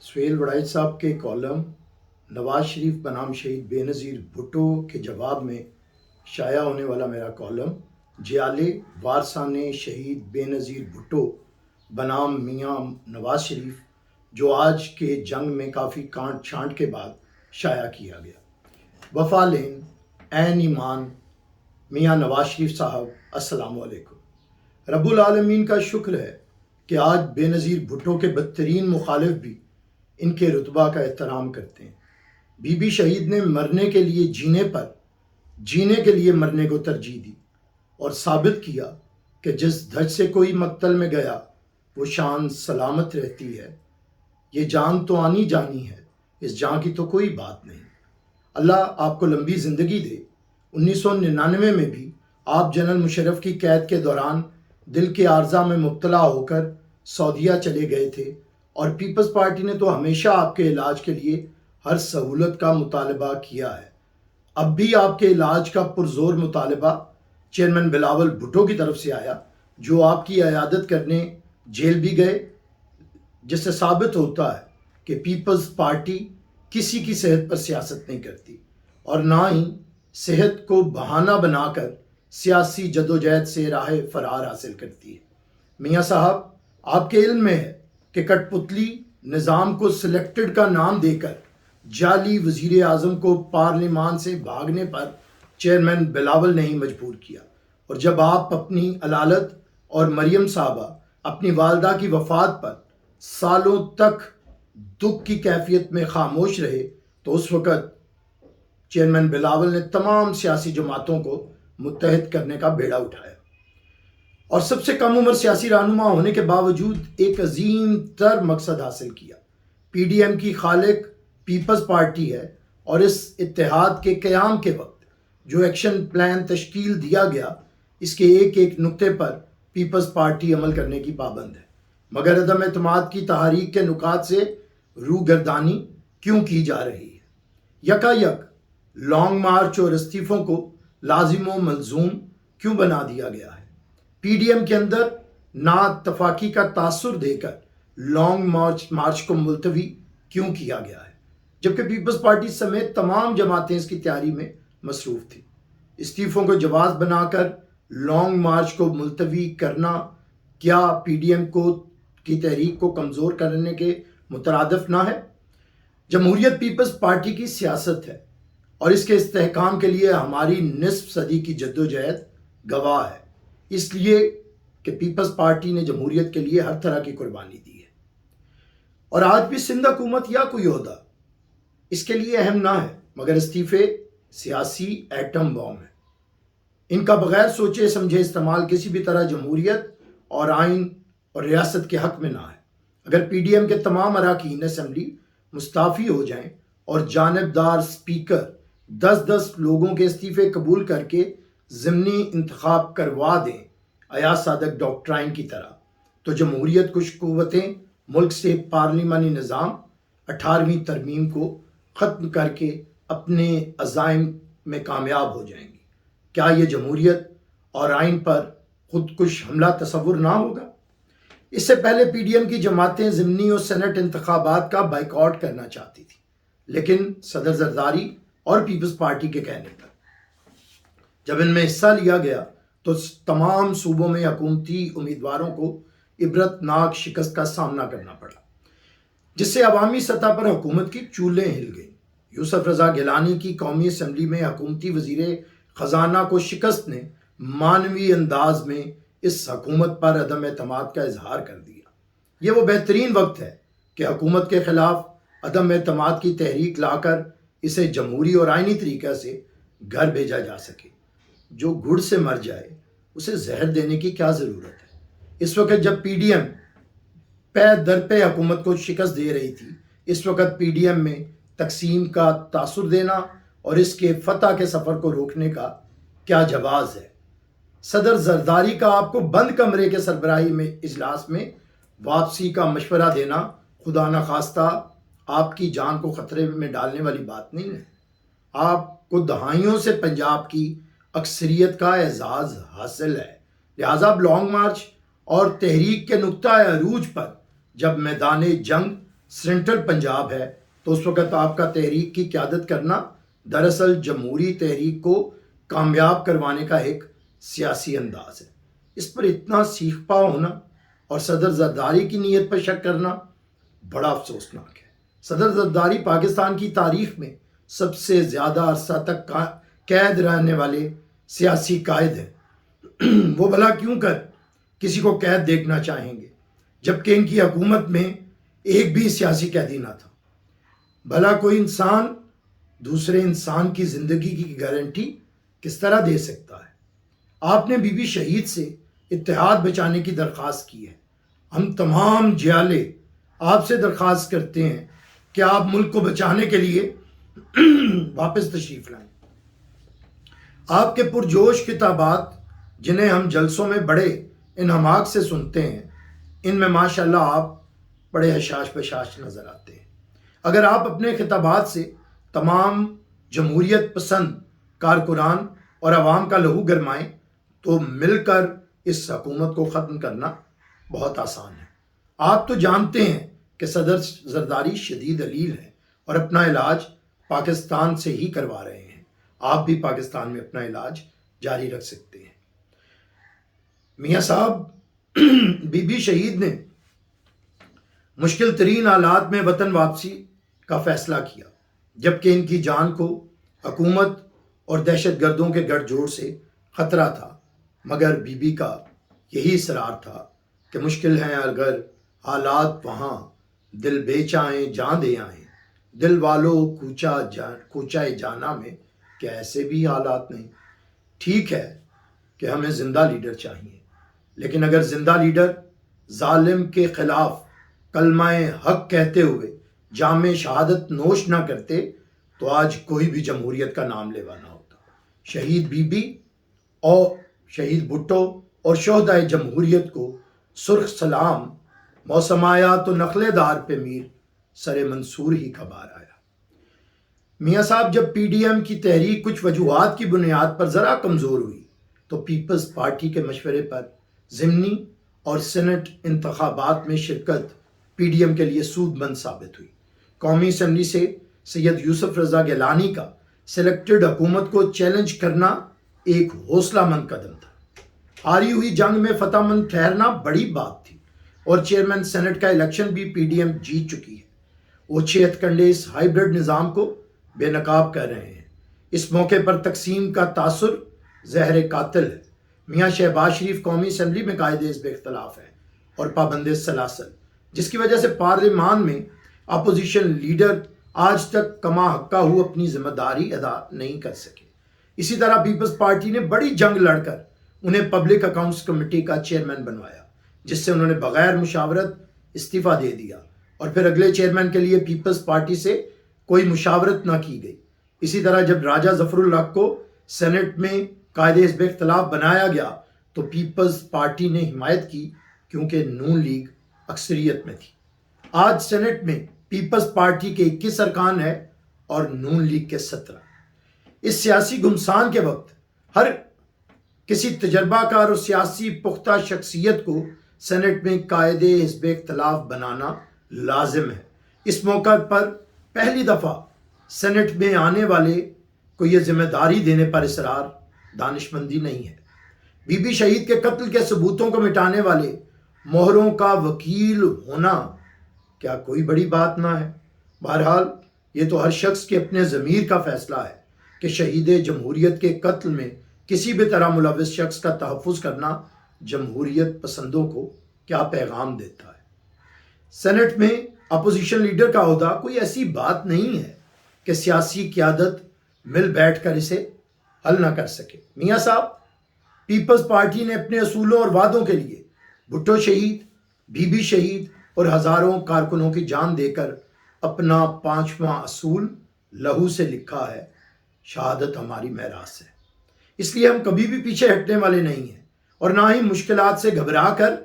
سہیل وڑائچ صاحب کے کالم نواز شریف بنام شہید بے نظیر بھٹو کے جواب میں شائع ہونے والا میرا کالم جیالے وارثان شہید بے نظیر بھٹو بنام میاں نواز شریف جو آج کے جنگ میں کافی کانٹ چھانٹ کے بعد شائع کیا گیا۔ وفا لین عین ایمان میاں نواز شریف صاحب، السلام علیکم۔ رب العالمین کا شکر ہے کہ آج بے نظیر بھٹو کے بدترین مخالف بھی ان کے رتبہ کا احترام کرتے ہیں۔ بی بی شہید نے مرنے کے لیے جینے کے لیے مرنے کو ترجیح دی اور ثابت کیا کہ جس دھج سے کوئی مقتل میں گیا وہ شان سلامت رہتی ہے۔ یہ جان تو آنی جانی ہے، اس جان کی تو کوئی بات نہیں۔ اللہ آپ کو لمبی زندگی دے۔ 1999 میں بھی آپ جنرل مشرف کی قید کے دوران دل کے عارضہ میں مبتلا ہو کر سعودیہ چلے گئے تھے اور پیپلز پارٹی نے تو ہمیشہ آپ کے علاج کے لیے ہر سہولت کا مطالبہ کیا ہے۔ اب بھی آپ کے علاج کا پرزور مطالبہ چیئرمین بلاول بھٹو کی طرف سے آیا، جو آپ کی عیادت کرنے جیل بھی گئے، جس سے ثابت ہوتا ہے کہ پیپلز پارٹی کسی کی صحت پر سیاست نہیں کرتی اور نہ ہی صحت کو بہانہ بنا کر سیاسی جدوجہد سے راہ فرار حاصل کرتی ہے۔ میاں صاحب، آپ کے علم میں ہے کہ کٹ پتلی نظام کو سلیکٹڈ کا نام دے کر جعلی وزیر اعظم کو پارلیمان سے بھاگنے پر چیئرمین بلاول نے ہی مجبور کیا، اور جب آپ اپنی علالت اور مریم صاحبہ اپنی والدہ کی وفات پر سالوں تک دکھ کی کیفیت میں خاموش رہے تو اس وقت چیئرمین بلاول نے تمام سیاسی جماعتوں کو متحد کرنے کا بیڑا اٹھایا اور سب سے کم عمر سیاسی رہنما ہونے کے باوجود ایک عظیم تر مقصد حاصل کیا۔ پی ڈی ایم کی خالق پیپلز پارٹی ہے اور اس اتحاد کے قیام کے وقت جو ایکشن پلان تشکیل دیا گیا، اس کے ایک ایک نقطے پر پیپلز پارٹی عمل کرنے کی پابند ہے، مگر عدم اعتماد کی تحریک کے نکات سے روگردانی کیوں کی جا رہی ہے؟ یکا یک لانگ مارچ اور استعفوں کو لازم و ملزوم کیوں بنا دیا گیا ہے؟ پی ڈی ایم کے اندر نا اتفاقی کا تاثر دے کر لانگ مارچ کو ملتوی کیوں کیا گیا ہے، جبکہ پیپلز پارٹی سمیت تمام جماعتیں اس کی تیاری میں مصروف تھیں؟ استعفوں کو جواز بنا کر لانگ مارچ کو ملتوی کرنا کیا پی ڈی ایم کی تحریک کو کمزور کرنے کے مترادف نہ ہے؟ جمہوریت پیپلز پارٹی کی سیاست ہے اور اس کے استحکام کے لیے ہماری نصف صدی کی جدوجہد گواہ ہے، اس لیے کہ پیپلز پارٹی نے جمہوریت کے لیے ہر طرح کی قربانی دی ہے، اور آج بھی سندھ حکومت یا کوئی عہدہ اس کے لیے اہم نہ ہے، مگر استعفے سیاسی ایٹم بم ہے۔ ان کا بغیر سوچے سمجھے استعمال کسی بھی طرح جمہوریت اور آئین اور ریاست کے حق میں نہ ہے۔ اگر پی ڈی ایم کے تمام اراکین اسمبلی مستعفی ہو جائیں اور جانبدار اسپیکر 10 لوگوں کے استعفے قبول کر کے ضمنی انتخاب کروا دیں ایاز صادق ڈاکٹرائن کی طرح، تو جمہوریت کچھ قوتیں ملک سے پارلیمانی نظام 18ویں ترمیم کو ختم کر کے اپنے عزائم میں کامیاب ہو جائیں گی۔ کیا یہ جمہوریت اور آئین پر خودکش حملہ تصور نہ ہوگا؟ اس سے پہلے پی ڈی ایم کی جماعتیں ضمنی اور سینٹ انتخابات کا بائیکاٹ کرنا چاہتی تھی، لیکن صدر زرداری اور پیپلز پارٹی کے کہنے پر جب ان میں حصہ لیا گیا تو تمام صوبوں میں حکومتی امیدواروں کو عبرت ناک شکست کا سامنا کرنا پڑا، جس سے عوامی سطح پر حکومت کی چولیں ہل گئیں۔ یوسف رضا گیلانی کی قومی اسمبلی میں حکومتی وزیر خزانہ کو شکست نے مانوی انداز میں اس حکومت پر عدم اعتماد کا اظہار کر دیا۔ یہ وہ بہترین وقت ہے کہ حکومت کے خلاف عدم اعتماد کی تحریک لا کر اسے جمہوری اور آئینی طریقہ سے گھر بھیجا جا سکے۔ جو گڑ سے مر جائے اسے زہر دینے کی کیا ضرورت ہے؟ اس وقت جب پی ڈی ایم پے در پے حکومت کو شکست دے رہی تھی، اس وقت پی ڈی ایم میں تقسیم کا تاثر دینا اور اس کے فتح کے سفر کو روکنے کا کیا جواز ہے؟ صدر زرداری کا آپ کو بند کمرے کے سربراہی میں اجلاس میں واپسی کا مشورہ دینا خدا نخواستہ آپ کی جان کو خطرے میں ڈالنے والی بات نہیں ہے۔ آپ کو دہائیوں سے پنجاب کی اکثریت کا اعزاز حاصل ہے، لہٰذا اب لانگ مارچ اور تحریک کے نقطہ عروج پر جب میدان جنگ سینٹرل پنجاب ہے تو اس وقت آپ کا تحریک کی قیادت کرنا دراصل جمہوری تحریک کو کامیاب کروانے کا ایک سیاسی انداز ہے۔ اس پر اتنا سیخ پا ہونا اور صدر زرداری کی نیت پر شک کرنا بڑا افسوسناک ہے۔ صدر زرداری پاکستان کی تاریخ میں سب سے زیادہ عرصہ تک قید رہنے والے سیاسی قائد ہیں۔ وہ بھلا کیوں کر کسی کو قید دیکھنا چاہیں گے جبکہ ان کی حکومت میں ایک بھی سیاسی قیدی نہ تھا؟ بھلا کوئی انسان دوسرے انسان کی زندگی کی گارنٹی کس طرح دے سکتا ہے؟ آپ نے بی بی شہید سے اتحاد بچانے کی درخواست کی ہے۔ ہم تمام جیالے آپ سے درخواست کرتے ہیں کہ آپ ملک کو بچانے کے لیے واپس تشریف لائیں۔ آپ کے پرجوش خطابات جنہیں ہم جلسوں میں بڑے انہماک سے سنتے ہیں، ان میں ماشاءاللہ آپ بڑے حشاش بشاش نظر آتے ہیں۔ اگر آپ اپنے خطابات سے تمام جمہوریت پسند کارکنان اور عوام کا لہو گرمائیں تو مل کر اس حکومت کو ختم کرنا بہت آسان ہے۔ آپ تو جانتے ہیں کہ صدر زرداری شدید علیل ہیں اور اپنا علاج پاکستان سے ہی کروا رہے ہیں۔ آپ بھی پاکستان میں اپنا علاج جاری رکھ سکتے ہیں۔ میاں صاحب، بی بی شہید نے مشکل ترین حالات میں وطن واپسی کا فیصلہ کیا جبکہ ان کی جان کو حکومت اور دہشت گردوں کے گٹھ جوڑ سے خطرہ تھا، مگر بی بی کا یہی اصرار تھا کہ مشکل ہیں اگر حالات وہاں دل بے چاہیں جاں دے آئیں، دل والو کوچائے جانا میں کہ ایسے بھی حالات نہیں۔ ٹھیک ہے کہ ہمیں زندہ لیڈر چاہیے، لیکن اگر زندہ لیڈر ظالم کے خلاف کلمہ حق کہتے ہوئے جام شہادت نوش نہ کرتے تو آج کوئی بھی جمہوریت کا نام لیوا نہ ہوتا۔ شہید بی بی اور شہید بھٹو اور شہدائے جمہوریت کو سرخ سلام، موسم آیا تو نخلے دار پہ میر، سر منصور ہی کا بار آیا۔ میاں صاحب، جب پی ڈی ایم کی تحریک کچھ وجوہات کی بنیاد پر ذرا کمزور ہوئی تو پیپلز پارٹی کے مشورے پر ضمنی اور سینٹ انتخابات میں شرکت پی ڈی ایم کے لیے سود مند ثابت ہوئی۔ قومی اسمبلی سے سید یوسف رضا گیلانی کا سلیکٹڈ حکومت کو چیلنج کرنا ایک حوصلہ مند قدم تھا۔ ہاری ہوئی جنگ میں فتح مند ٹھہرنا بڑی بات تھی اور چیئرمین سینٹ کا الیکشن بھی پی ڈی ایم جیت چکی ہے۔ وہ 6 ہتھکنڈے اس ہائیبرڈ نظام کو بے نقاب کر رہے ہیں۔ اس موقع پر تقسیم کا تاثر زہر قاتل ہے۔ میاں شہباز شریف قومی اسمبلی میں قائد حزب اختلاف ہیں اور پابند سلاسل، جس کی وجہ سے پارلیمان میں اپوزیشن لیڈر آج تک کما حقہ ہو اپنی ذمہ داری ادا نہیں کر سکے۔ اسی طرح پیپلز پارٹی نے بڑی جنگ لڑ کر انہیں پبلک اکاؤنٹس کمیٹی کا چیئرمین بنوایا، جس سے انہوں نے بغیر مشاورت استعفیٰ دے دیا اور پھر اگلے چیئرمین کے لیے پیپلز پارٹی سے کوئی مشاورت نہ کی گئی۔ اسی طرح جب راجہ ظفر الحق کو سینٹ میں قائد حزب اختلاف بنایا گیا تو پیپلز پارٹی نے حمایت کی کیونکہ نون لیگ اکثریت میں تھی۔ آج سینٹ میں پیپلز پارٹی کے 21 ارکان ہیں اور نون لیگ کے 17۔ اس سیاسی گمسان کے وقت ہر کسی تجربہ کار اور سیاسی پختہ شخصیت کو سینٹ میں قائد حزب اختلاف بنانا لازم ہے۔ اس موقع پر پہلی دفعہ سینٹ میں آنے والے کو یہ ذمہ داری دینے پر اصرار دانشمندی نہیں ہے۔ بی بی شہید کے قتل کے ثبوتوں کو مٹانے والے مہروں کا وکیل ہونا کیا کوئی بڑی بات نہ ہے؟ بہرحال یہ تو ہر شخص کے اپنے ضمیر کا فیصلہ ہے کہ شہید جمہوریت کے قتل میں کسی بھی طرح ملوث شخص کا تحفظ کرنا جمہوریت پسندوں کو کیا پیغام دیتا ہے۔ سینٹ میں اپوزیشن لیڈر کا عہدہ کوئی ایسی بات نہیں ہے کہ سیاسی قیادت مل بیٹھ کر اسے حل نہ کر سکے۔ میاں صاحب، پیپلز پارٹی نے اپنے اصولوں اور وعدوں کے لیے بھٹو شہید، بی بی شہید اور ہزاروں کارکنوں کی جان دے کر اپنا 5واں اصول لہو سے لکھا ہے، شہادت ہماری میراث ہے۔ اس لیے ہم کبھی بھی پیچھے ہٹنے والے نہیں ہیں اور نہ ہی مشکلات سے گھبرا کر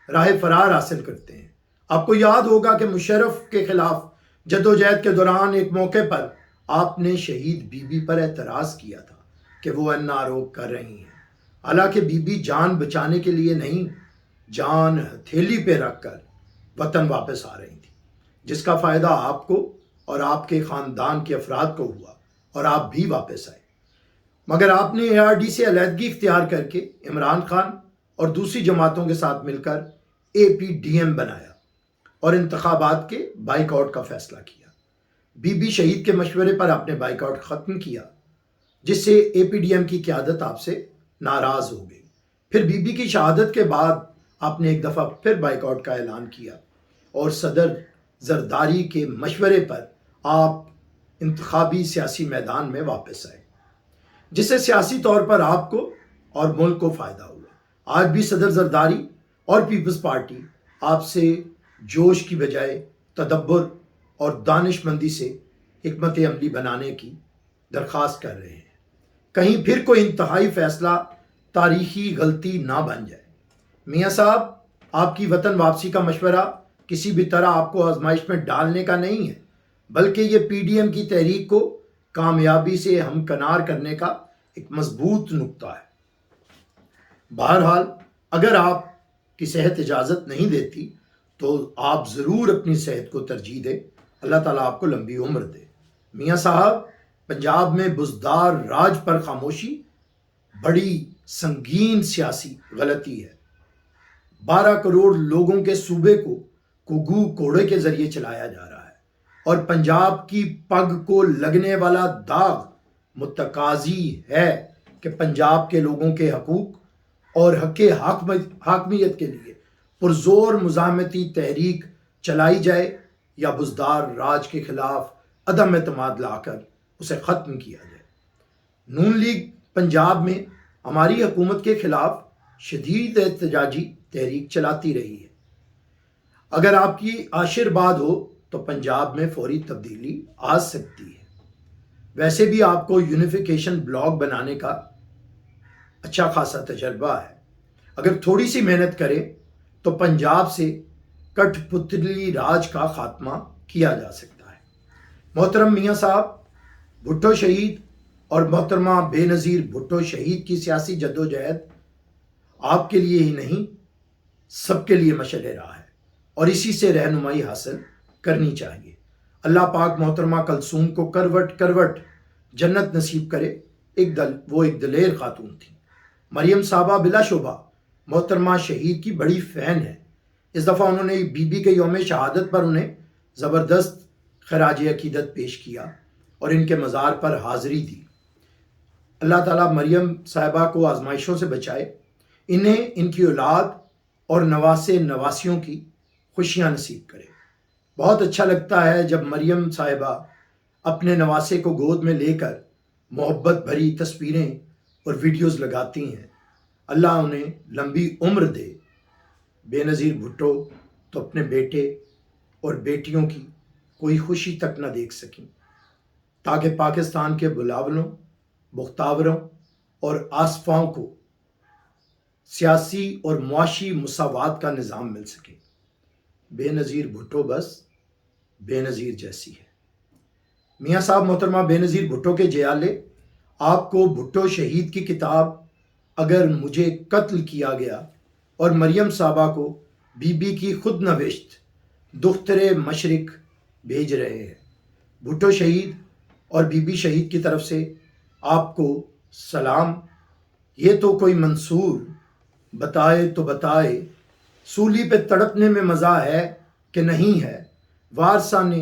راہ فرار حاصل کرتے ہیں۔ آپ کو یاد ہوگا کہ مشرف کے خلاف جدوجہد کے دوران ایک موقع پر آپ نے شہید بی بی پر اعتراض کیا تھا کہ وہ این آر او کر رہی ہیں، حالانکہ بی بی جان بچانے کے لیے نہیں، جان ہتھیلی پہ رکھ کر وطن واپس آ رہی تھی۔ جس کا فائدہ آپ کو اور آپ کے خاندان کے افراد کو ہوا اور آپ بھی واپس آئے، مگر آپ نے ARD سے علیحدگی اختیار کر کے عمران خان اور دوسری جماعتوں کے ساتھ مل کر APDM بنایا اور انتخابات کے بائیک آؤٹ کا فیصلہ کیا۔ بی بی شہید کے مشورے پر آپ نے بائیک آؤٹ ختم کیا، جس سے APDM کی قیادت آپ سے ناراض ہو گئی۔ پھر بی بی کی شہادت کے بعد آپ نے ایک دفعہ پھر بائیک آؤٹ کا اعلان کیا اور صدر زرداری کے مشورے پر آپ انتخابی سیاسی میدان میں واپس آئے، جس سے سیاسی طور پر آپ کو اور ملک کو فائدہ ہوا۔ آج بھی صدر زرداری اور پیپلز پارٹی آپ سے جوش کی بجائے تدبر اور دانش مندی سے حکمت عملی بنانے کی درخواست کر رہے ہیں، کہیں پھر کوئی انتہائی فیصلہ تاریخی غلطی نہ بن جائے۔ میاں صاحب، آپ کی وطن واپسی کا مشورہ کسی بھی طرح آپ کو آزمائش میں ڈالنے کا نہیں ہے، بلکہ یہ PDM کی تحریک کو کامیابی سے ہمکنار کرنے کا ایک مضبوط نقطہ ہے۔ بہرحال اگر آپ کی صحت اجازت نہیں دیتی تو آپ ضرور اپنی صحت کو ترجیح دیں، اللہ تعالیٰ آپ کو لمبی عمر دے۔ میاں صاحب، پنجاب میں بزدار راج پر خاموشی بڑی سنگین سیاسی غلطی ہے۔ 12 کروڑ لوگوں کے صوبے کو کوگو کوڑے کے ذریعے چلایا جا رہا ہے اور پنجاب کی پگ کو لگنے والا داغ متقاضی ہے کہ پنجاب کے لوگوں کے حقوق اور حق حاکمیت کے لیے پرزور مزاحمتی تحریک چلائی جائے یا بزدار راج کے خلاف عدم اعتماد لا کر اسے ختم کیا جائے۔ نون لیگ پنجاب میں ہماری حکومت کے خلاف شدید احتجاجی تحریک چلاتی رہی ہے۔ اگر آپ کی آشیرواد ہو تو پنجاب میں فوری تبدیلی آ سکتی ہے۔ ویسے بھی آپ کو یونیفیکیشن بلاک بنانے کا اچھا خاصا تجربہ ہے۔ اگر تھوڑی سی محنت کریں تو پنجاب سے کٹھ پتلی راج کا خاتمہ کیا جا سکتا ہے۔ محترم میاں صاحب، بھٹو شہید اور محترمہ بے نظیر بھٹو شہید کی سیاسی جدوجہد آپ کے لیے ہی نہیں، سب کے لیے مشعل راہ ہے اور اسی سے رہنمائی حاصل کرنی چاہیے۔ اللہ پاک محترمہ کلثوم کو کروٹ کروٹ جنت نصیب کرے۔ وہ ایک دلیر خاتون تھی۔ مریم صاحبہ بلا شبہ محترمہ شہید کی بڑی فین ہے۔ اس دفعہ انہوں نے بی بی کے یوم شہادت پر انہیں زبردست خراج عقیدت پیش کیا اور ان کے مزار پر حاضری دی۔ اللہ تعالیٰ مریم صاحبہ کو آزمائشوں سے بچائے، انہیں ان کی اولاد اور نواسے نواسیوں کی خوشیاں نصیب کرے۔ بہت اچھا لگتا ہے جب مریم صاحبہ اپنے نواسے کو گود میں لے کر محبت بھری تصویریں اور ویڈیوز لگاتی ہیں۔ اللہ انہیں لمبی عمر دے۔ بے نظیر بھٹو تو اپنے بیٹے اور بیٹیوں کی کوئی خوشی تک نہ دیکھ سکیں، تاکہ پاکستان کے بلاولوں، بختاوروں اور آصفاؤں کو سیاسی اور معاشی مساوات کا نظام مل سکے۔ بے نظیر بھٹو بس بے نظیر جیسی ہے۔ میاں صاحب، محترمہ بے نظیر بھٹو کے جیالے، آپ کو بھٹو شہید کی کتاب اگر مجھے قتل کیا گیا اور مریم صاحبہ کو بی بی کی خود نوشت دختر مشرق بھیج رہے ہیں۔ بھٹو شہید اور بی بی شہید کی طرف سے آپ کو سلام۔ یہ تو کوئی منصور بتائے تو بتائے، سولی پہ تڑپنے میں مزہ ہے کہ نہیں ہے۔ وارثان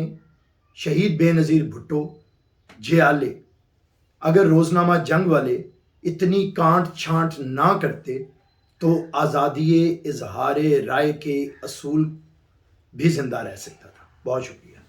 شہید بے نظیر بھٹو جیالے، اگر روزنامہ جنگ والے اتنی کانٹ چھانٹ نہ کرتے تو آزادی اظہار رائے کے اصول بھی زندہ رہ سکتا تھا۔ بہت شکریہ۔